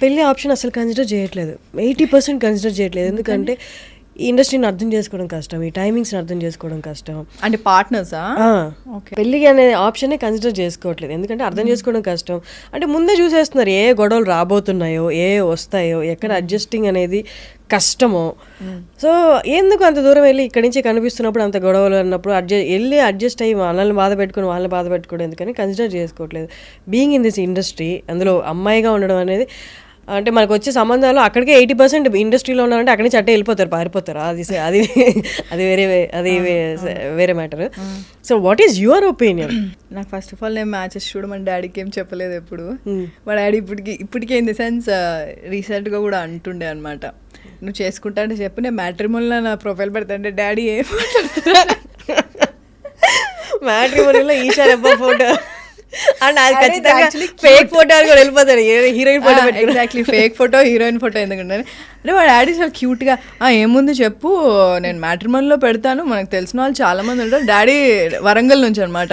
పెళ్లి ఆప్షన్ అసలు కన్సిడర్ చేయట్లేదు, 80% కన్సిడర్ చేయట్లేదు. ఎందుకంటే ఈ ఇండస్ట్రీని అర్థం చేసుకోవడం కష్టం, ఈ టైమింగ్స్ని అర్థం చేసుకోవడం కష్టం. అంటే పార్ట్నర్సా? పెళ్ళి అనే ఆప్షనే కన్సిడర్ చేసుకోవట్లేదు, ఎందుకంటే అర్థం చేసుకోవడం కష్టం. అంటే ముందే చూసేస్తున్నారు ఏ గొడవలు రాబోతున్నాయో, ఏ వస్తాయో, ఎక్కడ అడ్జస్టింగ్ అనేది కష్టమో. సో ఎందుకు అంత దూరం వెళ్ళి ఇక్కడి నుంచి కనిపిస్తున్నప్పుడు అంత గొడవలు అన్నప్పుడు అడ్జస్ట్ అయ్యి వాళ్ళని బాధ పెట్టుకుని వాళ్ళని బాధ పెట్టుకోవడం ఎందుకని కన్సిడర్ చేసుకోవట్లేదు. బీయింగ్ ఇన్ దిస్ ఇండస్ట్రీ, అందులో అమ్మాయిగా ఉండడం అనేది, అంటే మనకు వచ్చే సంబంధాలు అక్కడికే 80% ఇండస్ట్రీలో ఉన్నారంటే అక్కడి నుంచి అట్టే వెళ్ళిపోతారు, పారిపోతారు. అది వేరే matter. So what is your opinion? నాకు ఫస్ట్ ఆఫ్ ఆల్ నేను మ్యాచెస్ చూడమని డాడీకి ఏం చెప్పలేదు ఎప్పుడు. మా డాడీ ఇప్పటికే ఇన్ ది సెన్స్ రీసెంట్గా కూడా అంటుండే అనమాట, నువ్వు చేసుకుంటా అంటే చెప్పు, నేను మ్యాట్రిమోనీలో నా ప్రొఫైల్ పెడతా అంటే డాడీ ఏం మ్యాట్రిమోనీలో ఈషా రెబ్బా ఫోటో అండ్ అది ఖచ్చితంగా ఫేక్ ఫోటో అని కూడా వెళ్ళిపోతాడు, heroine photo. Exactly, fake photo heroine photo ఎందుకంటే అంటే మా డాడీ చాలా క్యూట్గా ఏముంది చెప్పు, నేను మ్యాట్రిమోనీలో పెడతాను, మనకు తెలిసిన వాళ్ళు చాలా మంది ఉంటారు. డాడీ వరంగల్ నుంచి అనమాట,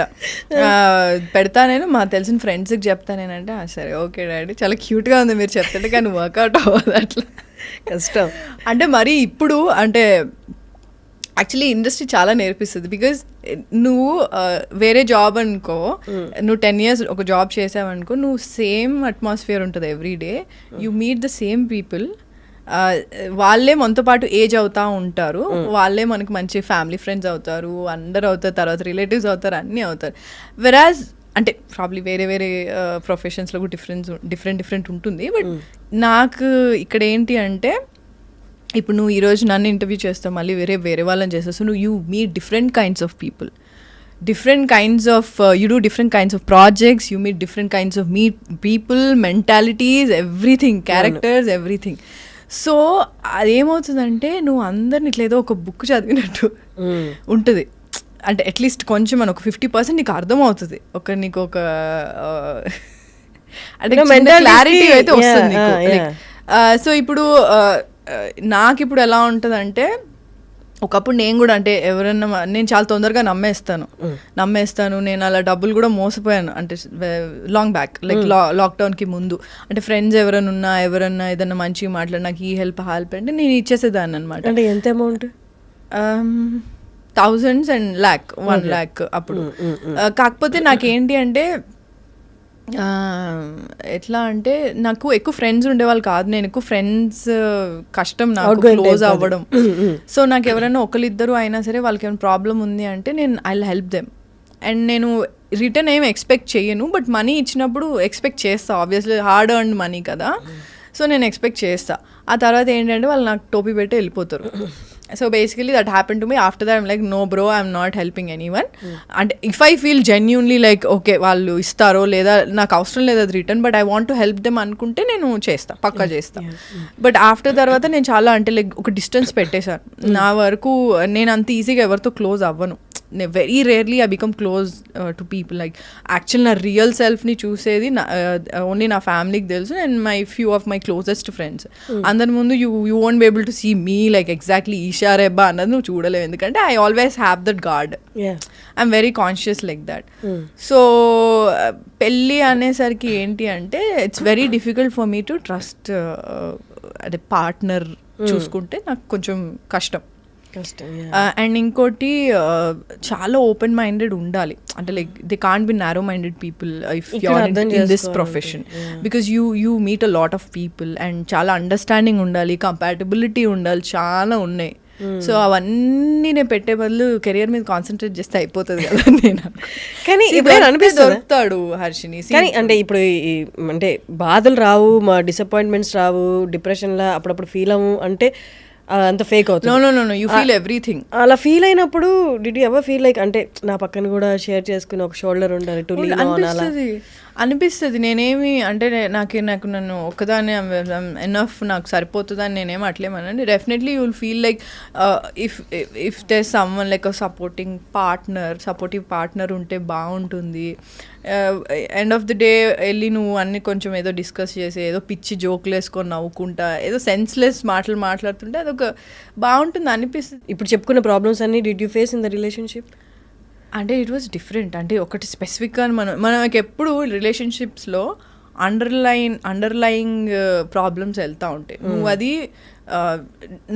పెడతా నేను మా తెలిసిన ఫ్రెండ్స్కి చెప్తా నేనంటే సరే ఓకే డాడీ, చాలా క్యూట్గా ఉంది మీరు చెప్తుంటే, కానీ వర్కౌట్ అవ్వదు, అట్లా కష్టం. అంటే మరి ఇప్పుడు అంటే యాక్చువల్లీ ఇండస్ట్రీ చాలా నేర్పిస్తుంది. బికాజ్ నువ్వు వేరే జాబ్ అనుకో, నువ్వు 10 years ఒక జాబ్ చేసావనుకో, నువ్వు సేమ్ అట్మాస్ఫియర్ ఉంటుంది every day, you meet the same people, వాళ్ళే మనతో పాటు ఏజ్ అవుతూ ఉంటారు, వాళ్ళే మనకు మంచి ఫ్యామిలీ ఫ్రెండ్స్ అవుతారు, అందరు అవుతారు, తర్వాత రిలేటివ్స్ అవుతారు, అన్నీ అవుతారు. వెరాజ్ అంటే ప్రాబ్లీ వేరే వేరే ప్రొఫెషన్స్లో కూడా డిఫరెంట్ ఉంటుంది. బట్ నాకు ఇక్కడ ఏంటి అంటే, ఇప్పుడు నువ్వు ఈరోజు నన్ను ఇంటర్వ్యూ చేస్తావు, మళ్ళీ వేరే వాళ్ళని చేస్తావు, సో నువ్వు you meet different kinds of people, different kinds of you do different kinds of projects, you meet different kinds of people, mentalities, everything, characters, everything. So అదేమవుతుందంటే నువ్వు అందరిని ఇట్లా ఏదో ఒక బుక్ చదివినట్టు ఉంటుంది. అంటే అట్లీస్ట్ కొంచెం మన ఒక 50% నీకు అర్థమవుతుంది, నీకు ఒక అంటే క్లారిటీ అయితే వస్తుంది నీకు. సో ఇప్పుడు నాకు ఇప్పుడు ఎలా ఉంటుందంటే, ఒకప్పుడు నేను కూడా అంటే ఎవరన్నా నేను చాలా తొందరగా నమ్మేస్తాను. నేను అలా డబ్బులు కూడా మోసపోయాను, అంటే లాంగ్ బ్యాక్, లైక్ లాక్డౌన్కి ముందు. అంటే ఫ్రెండ్స్ ఎవరైనా ఏదన్నా మంచిగా మాట్లాడి నాకు ఈ హెల్ప్ అంటే నేను ఇచ్చేసేదాన్ని అనమాట. అంటే ఎంత అమౌంట్? thousands and $1 lakh అప్పుడు. కాకపోతే నాకేంటి అంటే ఎట్లా అంటే నాకు ఎక్కువ ఫ్రెండ్స్ ఉండేవాళ్ళు కాదు, నేను ఎక్కువ ఫ్రెండ్స్ కష్టం నాకు క్లోజ్ అవ్వడం. సో నాకు ఎవరైనా ఒకరిద్దరు అయినా సరే వాళ్ళకి ఏమైనా ప్రాబ్లం ఉంది అంటే నేను I will help them. And నేను రిటర్న్ ఏం ఎక్స్పెక్ట్ చేయను, బట్ మనీ ఇచ్చినప్పుడు ఎక్స్పెక్ట్ చేస్తా, ఆబ్వియస్లీ హార్డ్ ఎర్న్డ్ మనీ కదా, సో నేను ఎక్స్పెక్ట్ చేస్తా. ఆ తర్వాత ఏంటంటే వాళ్ళు నాకు టోపీ పెట్టి వెళ్ళిపోతారు. So basically that happen to me. After that I'm like no bro, I'm not helping anyone. అంటే if I feel genuinely like okay వాళ్ళు ఇస్తారో లేదా నాకు అవసరం లేదు అది return, but I want to help them అనుకుంటే నేను పక్కా చేస్తా. బట్ ఆఫ్టర్ తర్వాత నేను చాలా అంటే లైక్ ఒక డిస్టెన్స్ పెట్టేశాను. నా వరకు నేను అంత ఈజీగా ఎవరితో క్లోజ్ అవ్వను. Very rarely I become close to people. Like actual నా రియల్ సెల్ఫ్ని చూసేది ఓన్లీ నా ఫ్యామిలీకి తెలుసు and my few of my closest friends. అందరి ముందు you won't be able to see me like exactly Esha Rebba అన్నది నువ్వు చూడలేవు, ఎందుకంటే I always have that guard. I'm very conscious like that. So పెళ్ళి అనేసరికి ఏంటి అంటే it's very difficult for me to trust అదే పార్ట్నర్ చూసుకుంటే నాకు కొంచెం కష్టం. అండ్ ఇంకోటి చాలా ఓపెన్ మైండెడ్ ఉండాలి, అంటే like they can't be narrow minded people if you are in this profession, because you meet a lot of people and చాలా అండర్స్టాండింగ్ ఉండాలి, కంపాటబిలిటీ ఉండాలి, చాలా ఉన్నాయి. సో అవన్నీ నేను పెట్టే బదులు కెరియర్ మీద కాన్సన్ట్రేట్ చేస్తే అయిపోతుంది కదా. నేను కానీ దొరుకుతాడు హర్షిని. కానీ అంటే ఇప్పుడు అంటే బాధలు రావు, మా డిసప్పాయింట్మెంట్స్ రావు, డిప్రెషన్లా అప్పుడప్పుడు ఫీల్ అవ్వు అంటే అంత ఫేక్ అవుతుంది. No you feel everything. అలా ఫీల్ అయినప్పుడు did you ever feel like అంటే నా పక్కన కూడా షేర్ చేసుకుని ఒక షోల్డర్ ఉండాలి టు లీన్ ఆన్ అలా అనిపిస్తుంది? నేనేమి అంటే నాకు నన్ను ఒక్కదాన్ని ఎనఫ్ నాకు సరిపోతుందని నేనేమి అట్లేమనండి. Definitely you will feel like if they someone like supportive partner ఉంటే బాగుంటుంది. ఎండ్ ఆఫ్ ది డే వెళ్ళి నువ్వు అన్ని కొంచెం ఏదో డిస్కస్ చేసి ఏదో పిచ్చి జోకులు వేసుకొని నవ్వుకుంటా ఏదో సెన్స్లెస్ మాటలు మాట్లాడుతుంటే అదొక బాగుంటుంది అనిపిస్తుంది. ఇప్పుడు చెప్పుకున్న ప్రాబ్లమ్స్ అన్ని did you face in the relationship? అంటే ఇట్ వాజ్ డిఫరెంట్. అంటే ఒకటి స్పెసిఫిక్గా మనకి ఎప్పుడు రిలేషన్షిప్స్లో అండర్లయింగ్ ప్రాబ్లమ్స్ వెళ్తూ ఉంటాయి. నువ్వు అది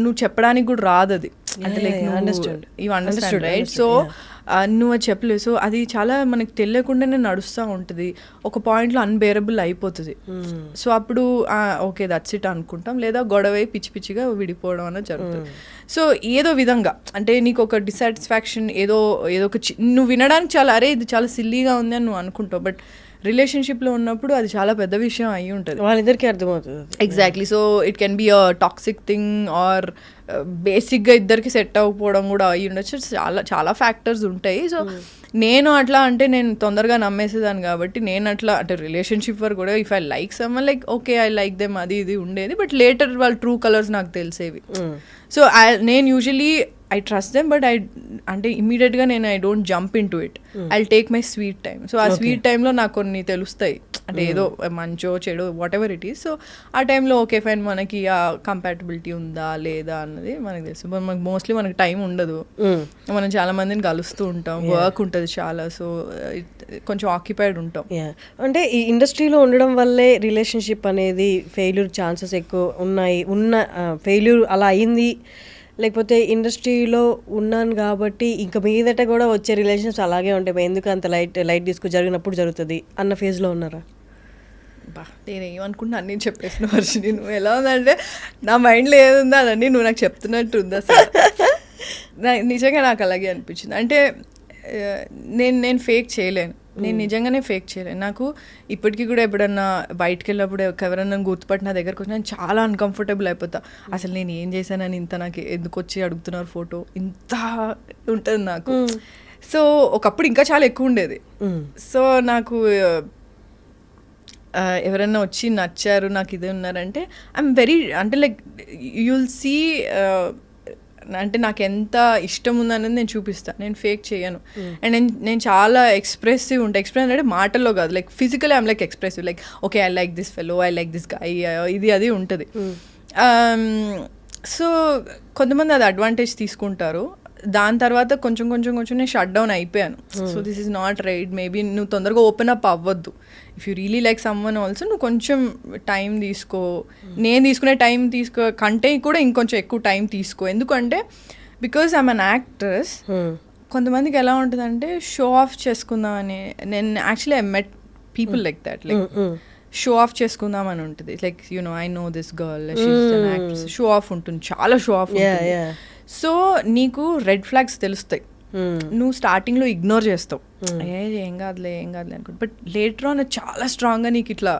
నువ్వు చెప్పడానికి కూడా రాదు అది, అంటే like you understand right. So నువ్వు అది చెప్పలేవు. సో అది చాలా మనకి తెలియకుండానే నడుస్తూ ఉంటుంది, ఒక పాయింట్లో అన్బేరబుల్ అయిపోతుంది. సో అప్పుడు ఓకే దట్స్ ఇట్ అనుకుంటాం, లేదా గొడవ పిచ్చి పిచ్చిగా విడిపోవడం అనేది జరుగుతుంది. సో ఏదో విధంగా అంటే నీకు ఒక డిసాటిస్ఫాక్షన్ ఏదో ఒక నువ్వు వినడానికి చాలా అరే ఇది చాలా సిల్లీగా ఉంది అని నువ్వు అనుకుంటావు, బట్ రిలేషన్షిప్లో ఉన్నప్పుడు అది చాలా పెద్ద విషయం అయి ఉంటుంది, వాళ్ళిద్దరికీ అర్థమవుతుంది. Exactly. So it can be a toxic thing or బేసిక్గా ఇద్దరికి సెట్ అవ్వకపోవడం కూడా అయ్యి ఉండొచ్చు. చాలా చాలా ఫ్యాక్టర్స్ ఉంటాయి. సో నేను అట్లా అంటే నేను తొందరగా నమ్మేసేదాన్ని కాబట్టి నేను అట్లా అంటే రిలేషన్షిప్ వరకు కూడా if I like someone like okay I like them అది ఇది ఉండేది, బట్ లేటర్ వాళ్ళ ట్రూ కలర్స్ నాకు తెలిసేవి. సో నేను usually I trust them, but అంటే ఇమీడియట్గా నేను I don't jump in to it, I take my sweet time. So ఆ స్వీట్ టైంలో నాకు కొన్ని తెలుస్తాయి, అంటే ఏదో మంచో చెడు what ever it is. So ఆ టైంలో ఓకే ఫైన్ మనకి ఆ కంపాటబిలిటీ ఉందా లేదా అన్నది మనకు తెలుసు. మనకు మోస్ట్లీ మనకి టైం ఉండదు, మనం చాలా మందిని కలుస్తూ ఉంటాం, వర్క్ ఉంటుంది చాలా, సో కొంచెం ఆక్యుపైడ్ ఉంటాం. అంటే ఈ ఇండస్ట్రీలో ఉండడం వల్లే రిలేషన్షిప్ అనేది ఫెయిల్యూర్ ఛాన్సెస్ ఎక్కువ ఉన్నాయి, ఫెయిల్యూర్ అలా అయింది, లేకపోతే ఇండస్ట్రీలో ఉన్నాను కాబట్టి ఇంకా మీదట కూడా వచ్చే రిలేషన్స్ అలాగే ఉంటాయి, ఎందుకు అంత లైట్ తీసుకు జరిగినప్పుడు జరుగుతుంది అన్న ఫేజ్లో ఉన్నారా? బా నేను ఏమనుకుంటున్నా అన్నీ చెప్పేసిన వర్షిని, నువ్వు ఎలా ఉందంటే నా మైండ్లో ఏదుందో అదన్నీ నువ్వు నాకు చెప్తున్నట్టు ఉందా సార్. నిజంగా నాకు అలాగే అనిపించింది. అంటే నేను ఫేక్ చేయలేను, నేను నిజంగానే ఫేక్ చేయలేను. నాకు ఇప్పటికీ కూడా ఎప్పుడన్నా బయటకు వెళ్ళినప్పుడు ఎవరన్నా గుర్తుపట్టి నా దగ్గరకు వచ్చి నేను చాలా అన్కంఫర్టబుల్ అయిపోతా. అసలు నేను ఏం చేశానని ఇంత నాకు ఎందుకు వచ్చి అడుగుతున్నారు ఫోటో, ఇంత ఉంటుంది నాకు. సో ఒకప్పుడు ఇంకా చాలా ఎక్కువ ఉండేది. సో నాకు ఎవరన్నా వచ్చి నచ్చారు నాకు ఇదే ఉన్నారంటే ఐఎమ్ వెరీ అంటే లైక్ యుల్ సీ అంటే నాకు ఎంత ఇష్టం ఉందనేది నేను చూపిస్తాను, నేను ఫేక్ చేయను. అండ్ నేను చాలా ఎక్స్ప్రెసివ్ ఉంటాను. ఎక్స్ప్రెస్ అంటే మాటల్లో కాదు, like physical I'm like expressive, like okay I like this fellow, I like this guy, ఇది అది ఉంటుంది. సో కొంతమంది అది అడ్వాంటేజ్ తీసుకుంటారు. దాని తర్వాత కొంచెం నేను షట్ డౌన్ అయిపోయాను. So this is not right, maybe నువ్వు తొందరగా ఓపెన్ అప్ అవ్వద్దు. If you really like someone also నువ్వు కొంచెం టైం తీసుకో, నేను తీసుకునే టైం తీసుకో కంటే కూడా ఇంకొంచెం ఎక్కువ టైం తీసుకో. ఎందుకంటే బికాజ్ ఐఎమ్ అన్ యాక్ట్రెస్, కొంతమందికి ఎలా ఉంటుందంటే షో ఆఫ్ చేసుకుందామని. నేను actually I met people like that, like show off చేసుకుందామని ఉంటుంది. Like you know I know this girl she's an actress, show off ఉంటుంది, చాలా షో ఆఫ్ ఉంటుంది. సో నీకు రెడ్ ఫ్లాగ్స్ తెలుస్తాయి, నువ్వు స్టార్టింగ్లో ఇగ్నోర్ చేస్తావు, ఏం కాదులే అనుకుంటా. బట్ లేటర్ ఆన్ చాలా స్ట్రాంగ్గా నీకు ఇట్లా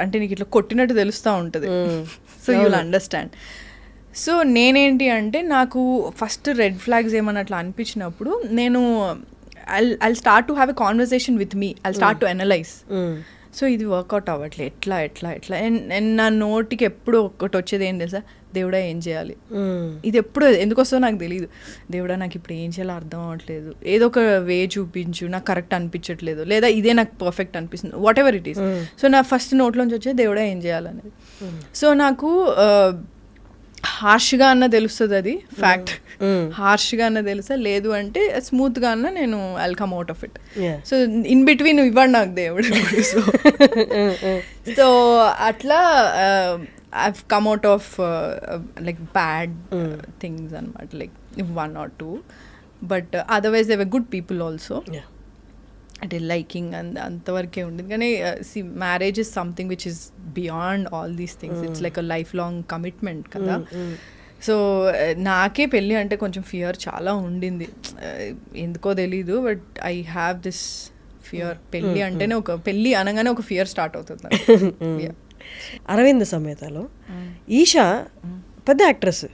అంటే నీకు ఇట్లా కొట్టినట్టు తెలుస్తూ ఉంటుంది. So you will understand. So నేనేంటి అంటే నాకు ఫస్ట్ రెడ్ ఫ్లాగ్స్ ఏమన్నా అట్లా అనిపించినప్పుడు నేను I'll start to have a conversation with me, I'll start to analyse. So ఇది వర్కౌట్ అవ్వట్లే, ఎట్లా అండ్ నా నోటికి ఎప్పుడు ఒకటి వచ్చేది ఏం తెలుసా, దేవుడా ఏం చేయాలి. ఇది ఎప్పుడు ఎందుకు వస్తుందో నాకు తెలియదు. దేవుడా నాకు ఇప్పుడు ఏం చేయాలో అర్థం అవ్వట్లేదు, ఏదో ఒక వే చూపించు, నాకు కరెక్ట్ అనిపించట్లేదు, లేదా ఇదే నాకు పర్ఫెక్ట్ అనిపిస్తుంది, what ever it is. So నా ఫస్ట్ నోట్లోంచి వచ్చేది దేవుడా ఏం చేయాలనేది. సో నాకు హార్ష్గా అన్న తెలుస్తుంది, అది ఫ్యాక్ట్. హార్ష్గా అన్న తెలుసా, లేదు అంటే స్మూత్గా అన్న నేను I'll come out of it. So in between ఇవ్వండి నాకు దేవుడు. సో అట్లా I've come out of like bad things and like one or two, but otherwise they were good people also. అంటే లైకింగ్ అంతవరకే ఉండేది. కానీ see marriage is something which is beyond all these things, it's like a life long commitment కదా. So నాకే పెళ్ళి అంటే కొంచెం fear చాలా ఉండింది, ఎందుకో తెలీదు, but I have this fear. పెళ్ళి అంటేనే పెళ్ళి అనగానే ఒక ఫియర్ స్టార్ట్ అవుతుంది. అరవింద సమేతలో ఈషా పెద్ద యాక్ట్రెస్,